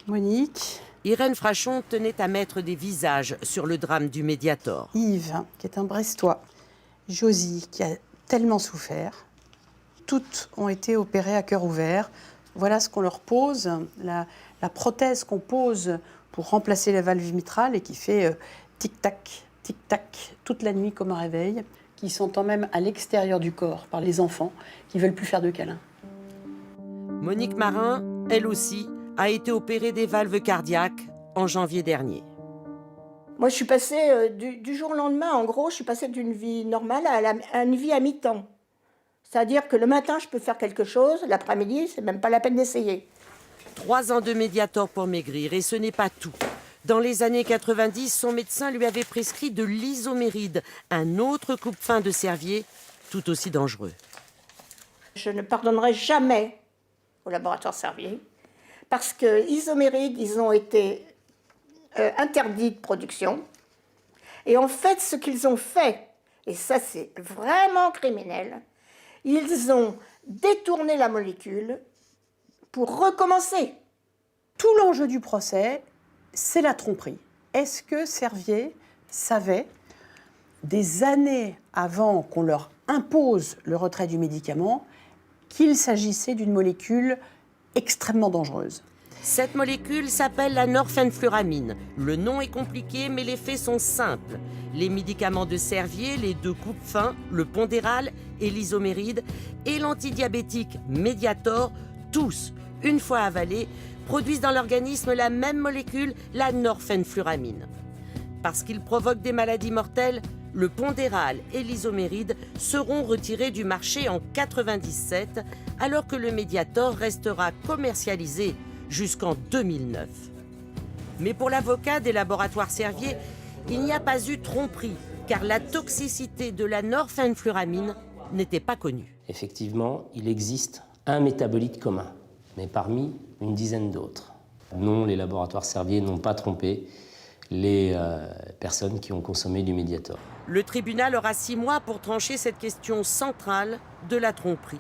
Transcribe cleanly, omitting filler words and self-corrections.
Monique. Irène Frachon tenait à mettre des visages sur le drame du Mediator. Yves, qui est un Brestois. Josie, qui a tellement souffert. Toutes ont été opérées à cœur ouvert. Voilà ce qu'on leur pose, la prothèse qu'on pose pour remplacer la valve mitrale et qui fait tic-tac, tic-tac, toute la nuit comme un réveil, qui s'entend même à l'extérieur du corps par les enfants qui ne veulent plus faire de câlins. Monique Marin, elle aussi, a été opérée des valves cardiaques en janvier dernier. Moi, je suis passée du jour au lendemain, en gros, je suis passée d'une vie normale à une vie à mi-temps. C'est-à-dire que le matin, je peux faire quelque chose, l'après-midi, c'est même pas la peine d'essayer. 3 ans de Mediator pour maigrir, et ce n'est pas tout. Dans les années 90, son médecin lui avait prescrit de l'isoméride, un autre coupe-faim de Servier, tout aussi dangereux. Je ne pardonnerai jamais au laboratoire Servier, parce que isoméride, ils ont été interdits de production. Et en fait, ce qu'ils ont fait, et ça c'est vraiment criminel, ils ont détourné la molécule pour recommencer. Tout l'enjeu du procès, c'est la tromperie. Est-ce que Servier savait, des années avant qu'on leur impose le retrait du médicament, qu'il s'agissait d'une molécule extrêmement dangereuse? Cette molécule s'appelle la norphenfluramine. Le nom est compliqué, mais les faits sont simples. Les médicaments de Servier, les 2 coupe-faim, le Pondéral et l'isoméride, et l'antidiabétique Mediator, tous, une fois avalés, produisent dans l'organisme la même molécule, la norphenfluramine. Parce qu'ils provoquent des maladies mortelles, le Pondéral et l'isoméride seront retirés du marché en 1997, alors que le Mediator restera commercialisé jusqu'en 2009. Mais pour l'avocat des laboratoires Servier, il n'y a pas eu tromperie, car la toxicité de la norphenfluramine n'était pas connue. Effectivement, il existe un métabolite commun, mais parmi une dizaine d'autres. Non, les laboratoires Servier n'ont pas trompé les personnes qui ont consommé du Mediator. Le tribunal aura 6 mois pour trancher cette question centrale de la tromperie.